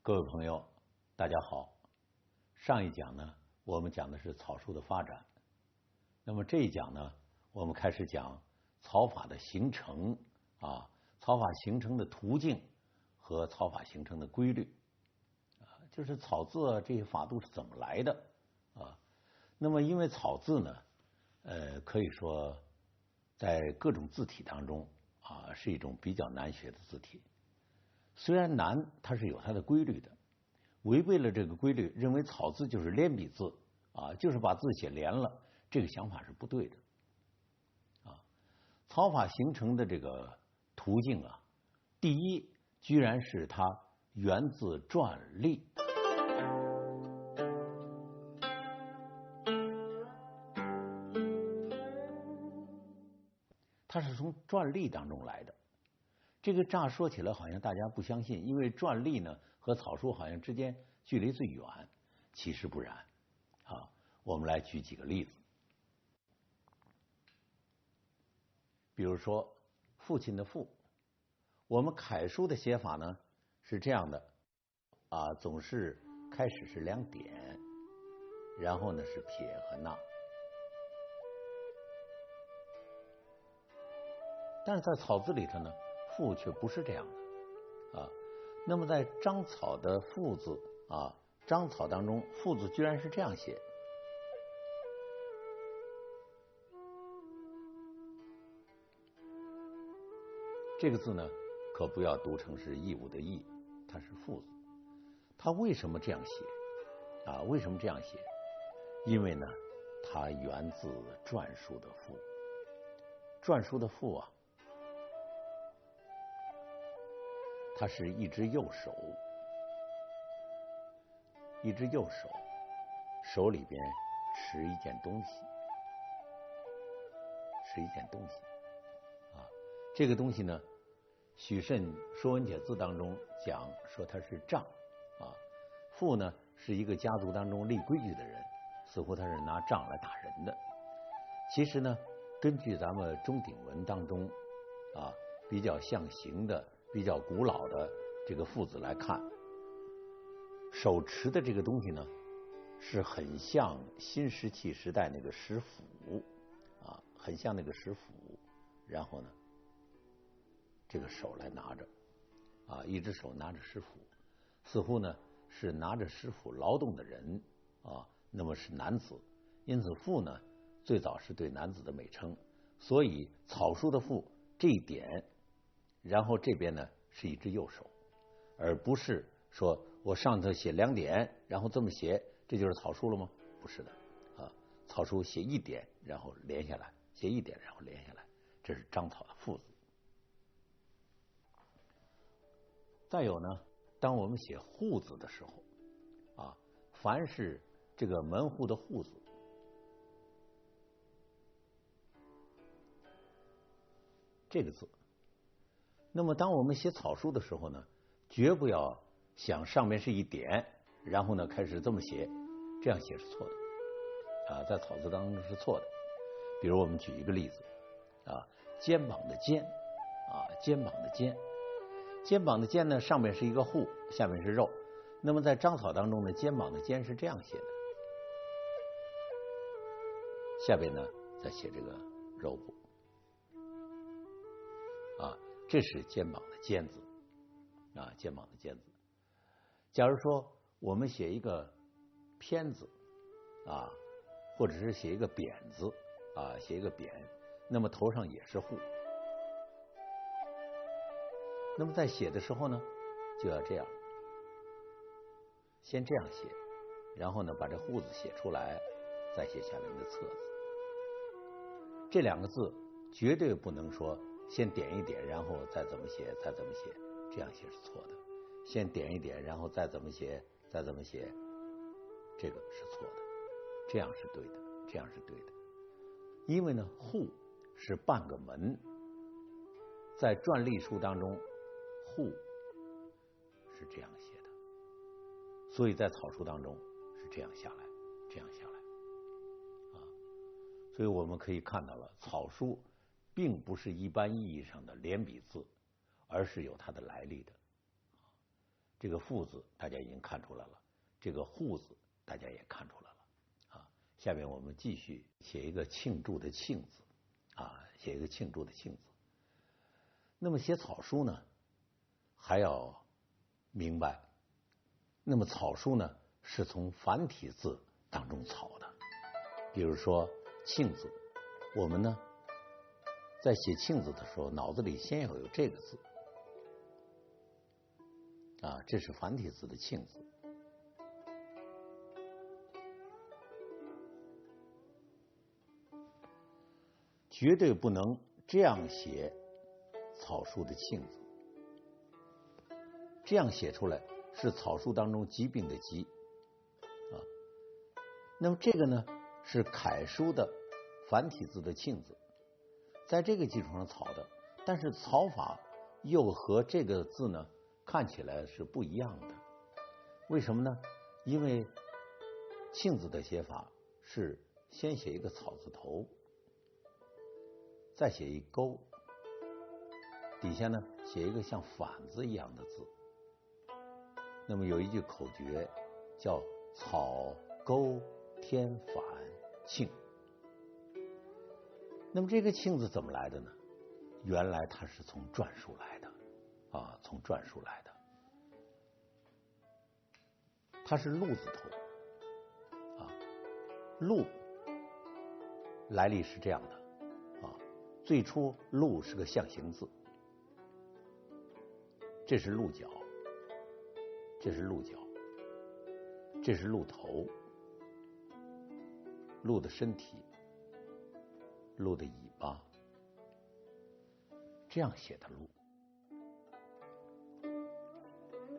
各位朋友，大家好。上一讲呢，我们讲的是草书的发展。那么这一讲呢，我们开始讲草法的形成草法形成的途径和草法形成的规律就是草字这些法度是怎么来的那么因为草字呢，可以说在各种字体当中是一种比较难学的字体。虽然难，它是有它的规律的。违背了这个规律，认为草字就是连笔字就是把字写连了，这个想法是不对的草法形成的这个途径第一居然是它源自篆隶。它是从篆隶当中来的。这个乍说起来好像大家不相信，因为篆隶呢和草书好像之间距离最远，其实不然我们来举几个例子。比如说父亲的父，我们楷书的写法呢是这样的总是开始是两点，然后呢是撇和捺。但是在草字里头呢，父却不是这样的那么在章草的父字章草当中，父字居然是这样写。这个字呢，可不要读成是义务的义，它是父字。它为什么这样写为什么这样写？因为呢，它源自篆书的父。篆书的父它是一只右手，一只右手，手里边持一件东西，这个东西呢，许慎《说文解字》当中讲说它是杖父呢是一个家族当中立规矩的人，似乎他是拿杖来打人的。其实呢，根据咱们钟鼎文当中比较象形的、比较古老的这个父字来看，手持的这个东西呢，是很像新石器时代那个石斧很像那个石斧。然后呢，这个手来拿着一只手拿着石斧，似乎呢是拿着石斧劳动的人那么是男子，因此父呢最早是对男子的美称，所以草书的父这一点，然后这边呢是一只右手，而不是说我上头写两点，然后这么写，这就是草书了吗？不是的草书写一点然后连下来，写一点然后连下来，这是章草的父字。再有呢，当我们写户字的时候凡是这个门户的户字，这个字，那么当我们写草书的时候呢，绝不要想上面是一点，然后呢开始这么写，这样写是错的在草字当中是错的。比如我们举一个例子肩膀的肩肩膀的肩，肩膀的肩呢上面是一个户，下面是肉。那么在章草当中呢，肩膀的肩是这样写的，下边呢再写这个肉部这是肩膀的肩字肩膀的肩字。假如说我们写一个偏字或者是写一个扁字写一个扁，那么头上也是户。那么在写的时候呢，就要这样，先这样写，然后呢把这户字写出来，再写下面的侧字。这两个字绝对不能说先点一点，然后再怎么写，再怎么写，这样写是错的。先点一点，然后再怎么写，再怎么写，这个是错的，这样是对的，这样是对的。因为呢，户是半个门，在篆隶书当中，户是这样写的，所以在草书当中是这样下来，这样下来所以我们可以看到了，草书并不是一般意义上的连笔字，而是有它的来历的。这个父字大家已经看出来了，这个户字大家也看出来了啊。下面我们继续写一个庆祝的庆字啊，写一个庆祝的庆字。那么写草书呢，还要明白，那么草书呢是从繁体字当中草的。比如说庆字，我们呢在写庆字的时候，脑子里先要有这个字啊，这是繁体字的庆字。绝对不能这样写草书的庆字，这样写出来是草书当中疾病的疾啊。那么这个呢是楷书的繁体字的庆字，在这个基础上草的，但是草法又和这个字呢看起来是不一样的。为什么呢？因为庆字的写法是先写一个草字头，再写一勾，底下呢写一个像反字一样的字。那么有一句口诀叫草勾天反庆。那么这个庆字怎么来的呢？原来它是从篆书来的啊，从篆书来的，它是鹿字头啊。鹿来历是这样的啊，最初鹿是个象形字，这是鹿角，这是鹿角，这是鹿头，鹿的身体，鹿的尾巴，这样写的鹿，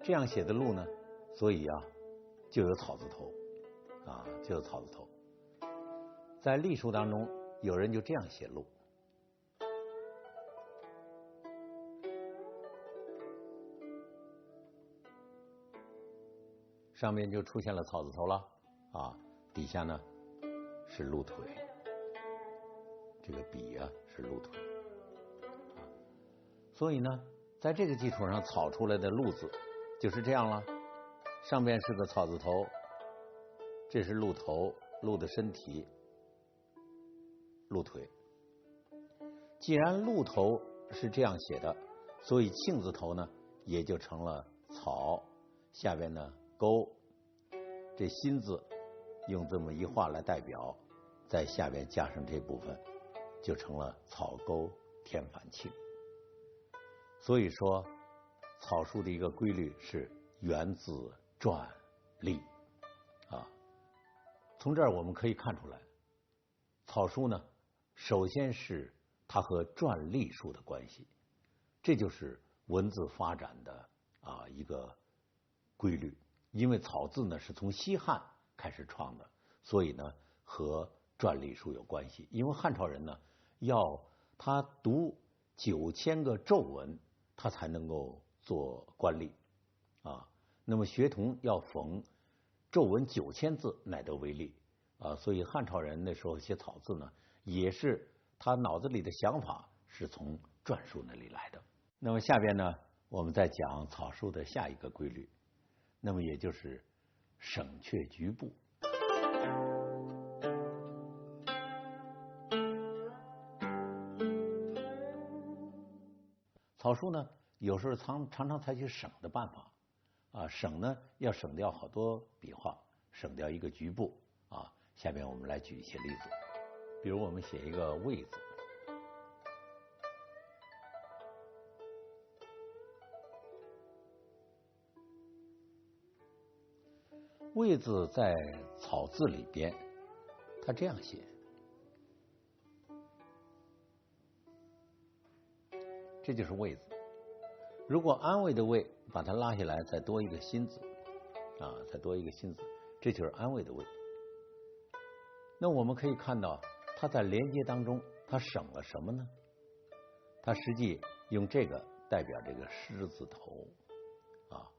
这样写的鹿呢，所以啊就有草字头啊，就有草字头。在隶书当中，有人就这样写鹿，上面就出现了草字头了啊，底下呢是鹿腿，这个笔啊是鹿腿啊，所以呢，在这个基础上草出来的鹿字就是这样了，上边是个草字头，这是鹿头，鹿的身体，鹿腿。既然鹿头是这样写的，所以庆字头呢也就成了草，下边呢勾，这心字用这么一画来代表，在下边加上这部分，就成了草勾天反庆。所以说草书的一个规律是源自篆隶啊。从这儿我们可以看出来，草书呢首先是它和篆隶书的关系，这就是文字发展的一个规律。因为草字呢是从西汉开始创的，所以呢和篆隶书有关系。因为汉朝人呢要他读9000个咒文，他才能够做官吏啊。那么学童要逢咒文9000字乃得为吏啊。所以汉朝人那时候写草字呢，也是他脑子里的想法是从篆书那里来的。那么下边呢，我们再讲草书的下一个规律，那么也就是省却局部。草书呢，有时候常常采取省的办法啊，省呢要省掉好多笔画，省掉一个局部啊。下边我们来举一些例子，比如我们写一个魏字，魏字在草字里边，它这样写，这就是魏字。如果安慰的慰把它拉下来，再多一个心字啊，再多一个心字，这就是安慰的慰。那我们可以看到，它在连接当中，它省了什么呢？它实际用这个代表这个狮字头啊，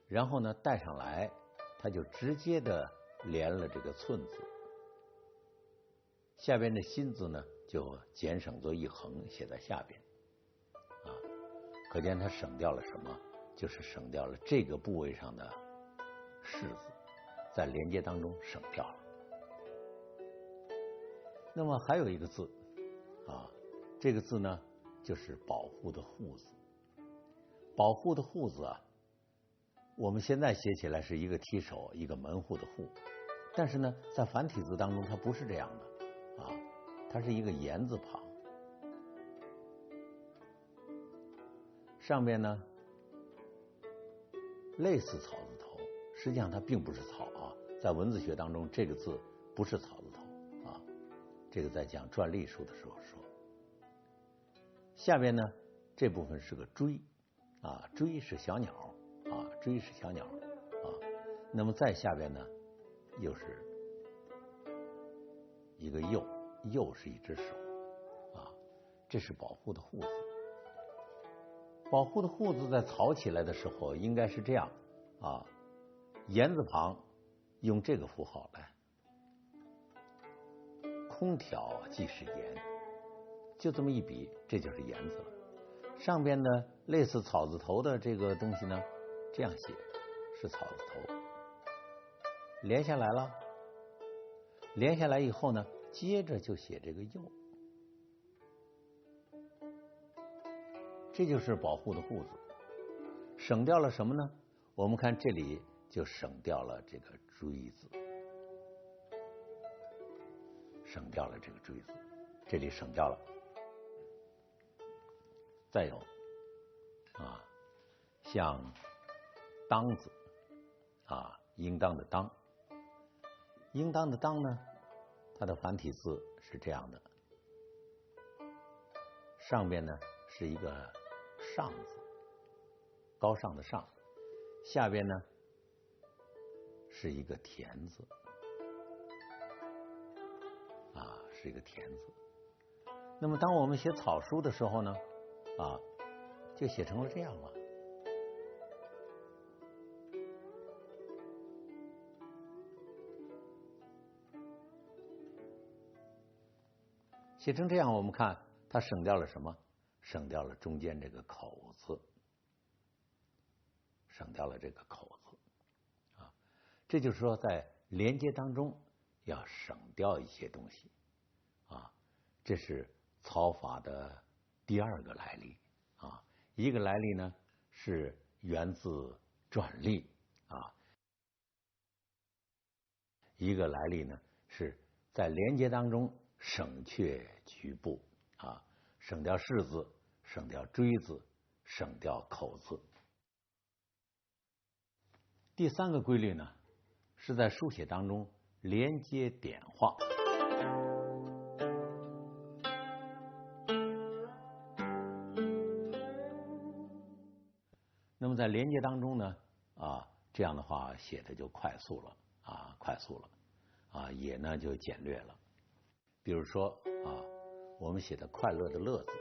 然后呢带上来，它就直接的连了这个寸字，下边的心字呢就减省作一横写在下边啊，可见它省掉了什么？就是省掉了这个部位上的士字，在连接当中省掉了。那么还有一个字啊，这个字呢就是保护的护字。保护的护字啊，我们现在写起来是一个提手一个门户的户，但是呢在繁体字当中它不是这样的啊，它是一个言字旁，上面呢类似草字头，实际上它并不是草啊，在文字学当中这个字不是草字头啊，这个在讲篆隶书的时候说。下边呢这部分是个锥啊，锥是小鸟啊，锥是小鸟啊，那么再下边呢又是一个右，右是一只手啊，这是保护的护字。保护的护字在草起来的时候应该是这样啊，言字旁用这个符号来，空挑即是言，就这么一笔，这就是言字了。上边呢类似草字头的这个东西呢，这样写是草字头，连下来了，连下来以后呢，接着就写这个右，这就是保护的护字。省掉了什么呢？我们看这里就省掉了这个锥字，省掉了这个锥字，这里省掉了。再有啊，像当字啊，应当的当，应当的当呢，它的繁体字是这样的，上边呢是一个上字，高尚的上，下边呢是一个田字啊，是一个田字。那么当我们写草书的时候呢啊，就写成了这样了。写成这样，我们看它省掉了什么？省掉了中间这个口字，省掉了这个口字啊。这就是说，在连接当中要省掉一些东西啊。这是草法的第二个来历啊。一个来历呢是源自篆隶啊，一个来历呢是在连接当中省却局部啊，省掉士字，省掉锥字，省掉口字。第三个规律呢是在书写当中连接点画。那么在连接当中呢啊，这样的话写的就快速了啊，快速了啊，也呢就简略了。比如说啊，我们写的快乐的乐字，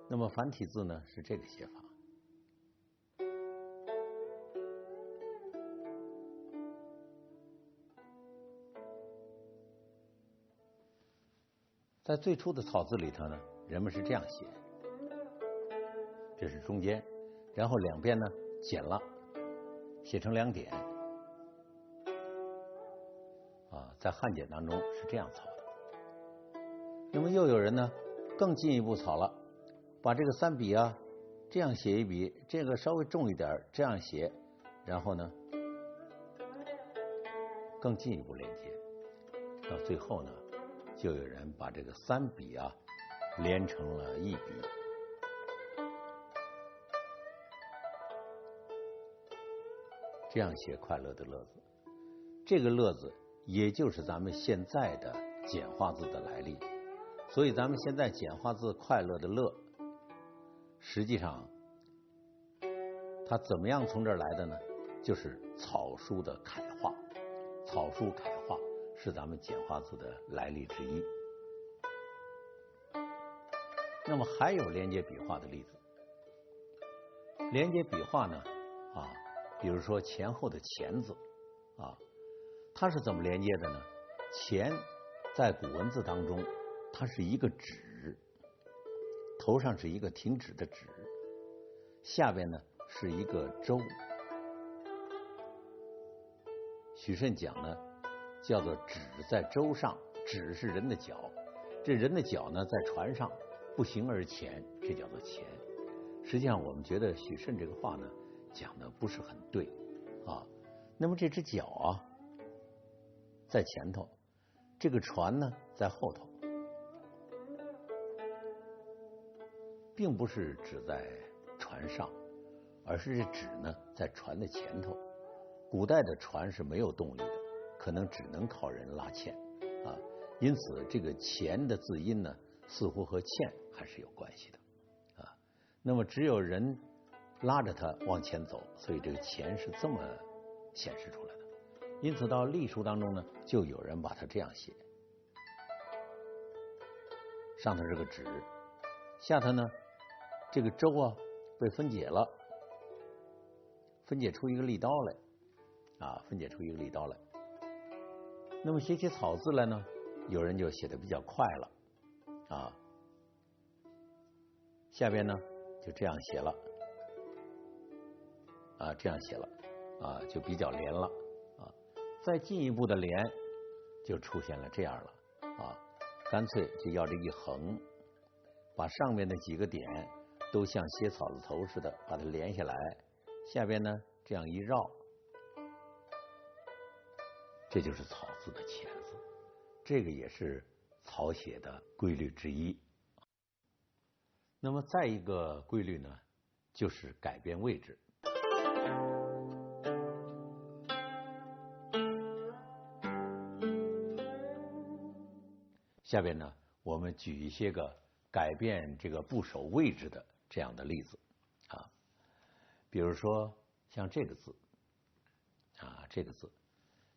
那么繁体字呢是这个写法。在最初的草字里头呢，人们是这样写，这是中间，然后两边呢剪了，写成两点啊，在汉简当中是这样草的。那么又有人呢更进一步草了，把这个三笔啊这样写一笔，这个稍微重一点这样写，然后呢更进一步连接，到最后呢就有人把这个三笔啊连成了一笔，这样写快乐的乐字。这个乐字也就是咱们现在的简化字的来历，所以咱们现在简化字快乐的乐，实际上它怎么样从这儿来的呢？就是草书的楷化，草书楷化是咱们简化字的来历之一。那么还有连接笔画的例子。连接笔画呢啊，比如说前后的前字啊，它是怎么连接的呢？前在古文字当中它是一个止，头上是一个停止的止，下边呢是一个舟。许慎讲呢，叫做止在舟上，止是人的脚，这人的脚呢在船上不行而前，这叫做前。实际上我们觉得许慎这个话呢讲的不是很对啊。那么这只脚啊在前头，这个船呢在后头，并不是指在船上，而是指呢在船的前头。古代的船是没有动力的，可能只能靠人拉纤啊，因此这个前的字音呢似乎和纤还是有关系的啊。那么只有人拉着它往前走，所以这个前是这么显示出来的。因此到隶书当中呢，就有人把它这样写，上头是个止，下头呢这个舟啊被分解了，分解出一个利刀来啊，分解出一个利刀来。那么写起草字来呢，有人就写的比较快了啊，下边呢就这样写了啊，这样写了啊，就比较连了啊。再进一步的连，就出现了这样了啊，干脆就要这一横，把上面的几个点都像写草字头似的把它连下来，下边呢这样一绕，这就是草字的前字。这个也是草写的规律之一。那么再一个规律呢，就是改变位置。下边呢，我们举一些个改变这个部首位置的这样的例子啊，比如说像这个字啊，这个字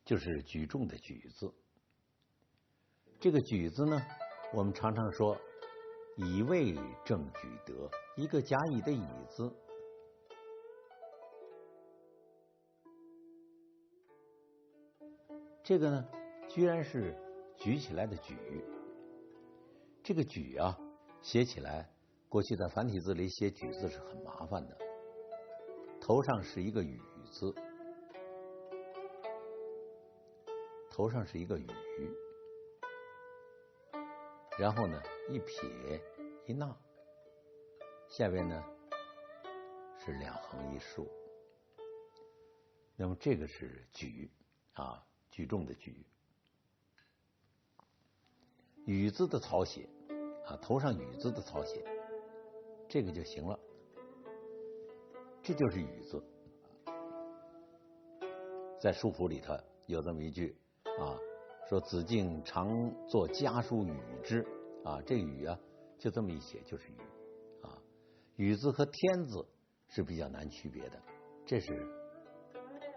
就是举重的举字。这个举字呢，我们常常说以位正举得，一个甲乙的乙字，这个呢居然是举起来的举。这个举啊写起来，过去在繁体字里写举字是很麻烦的，头上是一个雨字，头上是一个雨，然后呢一撇一捺，下边呢是两横一竖。那么这个是举啊，举重的举。雨字的草写啊，头上雨字的草写，这个就行了，这就是雨字。在书谱里头有这么一句啊，说子敬常作家书与之啊，这雨啊就这么一写就是雨啊。雨字和天字是比较难区别的，这是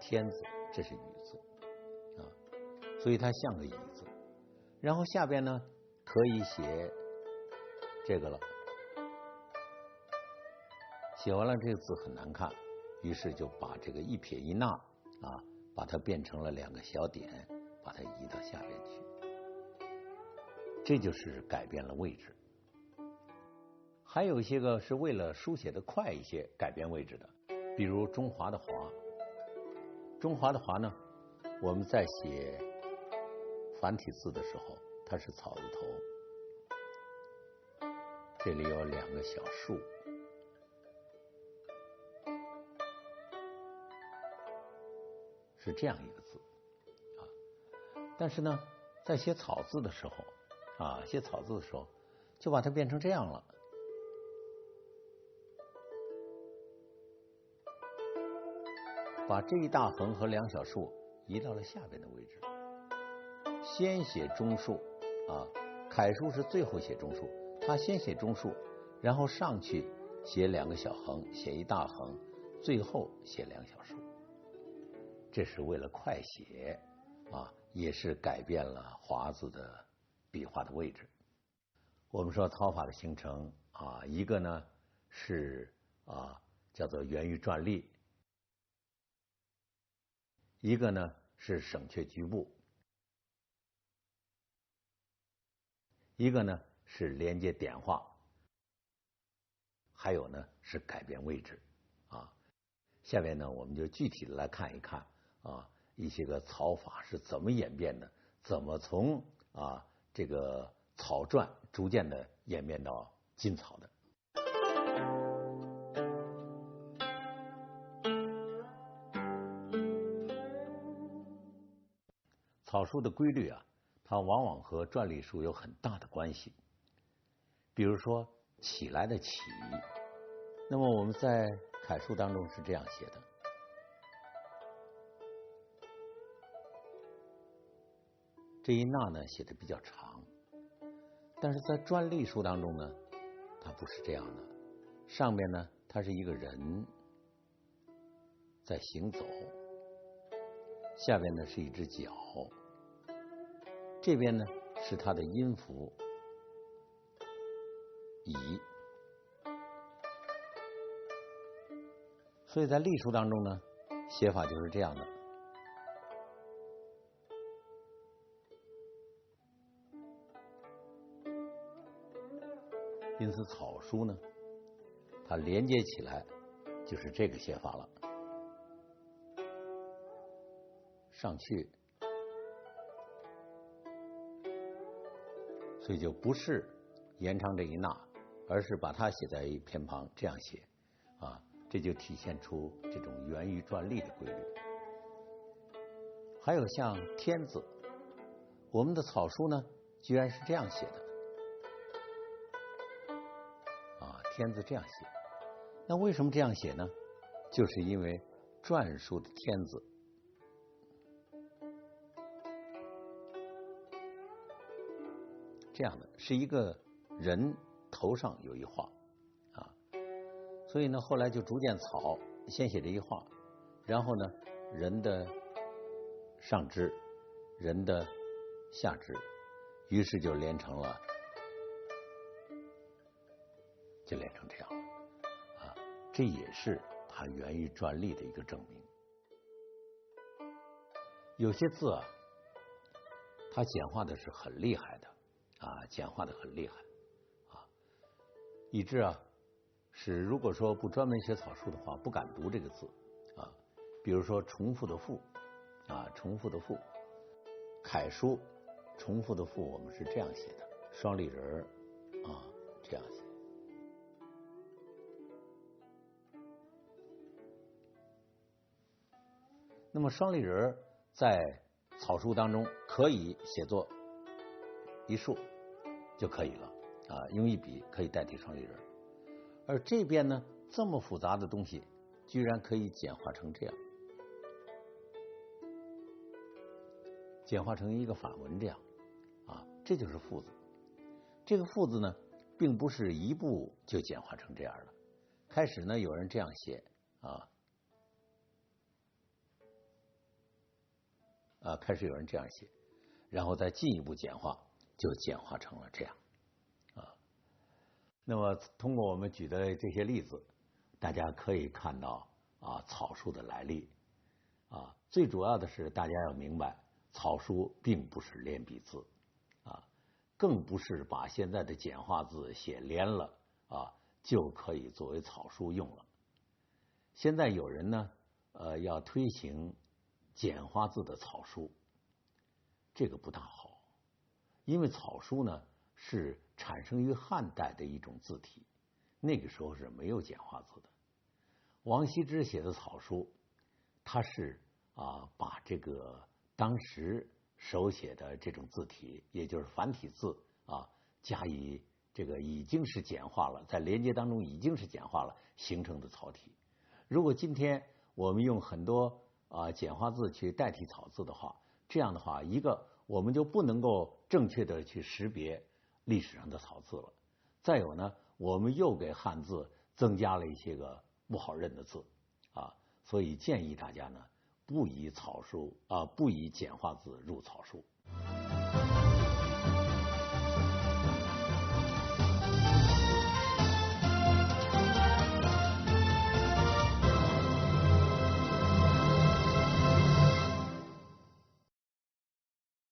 天字，这是雨字啊，所以它像个乙字。然后下边呢可以写这个了，写完了这个字很难看，于是就把这个一撇一捺啊，把它变成了两个小点，把它移到下边去，这就是改变了位置。还有一些个是为了书写的快一些改变位置的，比如中华的华。中华的华呢，我们在写繁体字的时候，它是草字头，这里有两个小竖，是这样一个字啊。但是呢，在写草字的时候啊，写草字的时候就把它变成这样了，把这一大横和两小竖移到了下边的位置，先写中竖啊，楷书是最后写中竖，他先写中竖，然后上去写两个小横，写一大横，最后写两小竖。这是为了快写啊，也是改变了华字的笔画的位置。我们说草法的形成啊，一个呢是叫做源于篆隶，一个呢是省却局部，一个呢是连接点画，还有呢是改变位置啊。下面呢，我们就具体的来看一看啊，一些个草法是怎么演变的，怎么从这个草篆逐渐的演变到金草的。草书的规律啊，它往往和篆隶书有很大的关系。比如说起来的起，那么我们在楷书当中是这样写的，这一捺呢写的比较长，但是在篆隶书当中呢，它不是这样的。上面呢，它是一个人在行走，下边呢是一只脚，这边呢是它的音符乙，所以在隶书当中呢，写法就是这样的。因此草书呢，它连接起来就是这个写法了，上去，所以就不是延长这一捺，而是把它写在偏旁这样写啊，这就体现出这种源于篆隶的规律。还有像天字，我们的草书呢居然是这样写的啊，天字这样写。那为什么这样写呢？就是因为篆书的天字这样的，是一个人头上有一画啊，所以呢后来就逐渐草先写这一画，然后呢人的上肢、人的下肢，于是就连成了，就连成这样了啊，这也是它源于篆隶的一个证明。有些字啊，它简化的是很厉害的啊，简化的很厉害啊，以致啊是如果说不专门学草书的话，不敢读这个字啊。比如说重复的复啊，重复的复，楷书重复的复我们是这样写的，双立人啊这样写。那么双立人在草书当中可以写作一竖就可以了啊，用一笔可以代替双立人。而这边呢，这么复杂的东西，居然可以简化成这样，简化成一个反文这样啊，这就是复字。这个复字呢，并不是一步就简化成这样的。开始呢，有人这样写开始有人这样写，然后再进一步简化，就简化成了这样啊。那么通过我们举的这些例子，大家可以看到草书的来历啊。最主要的是大家要明白，草书并不是连笔字啊，更不是把现在的简化字写连了就可以作为草书用了。现在有人呢要推行简化字的草书，这个不大好，因为草书呢是产生于汉代的一种字体，那个时候是没有简化字的。王羲之写的草书，他是把这个当时手写的这种字体，也就是繁体字加以这个已经是简化了，在连接当中已经是简化了形成的草体。如果今天我们用很多简化字去代替草字的话，这样的话，一个我们就不能够正确的去识别历史上的草字了。再有呢，我们又给汉字增加了一些个不好认的字所以建议大家呢，不以简化字入草书。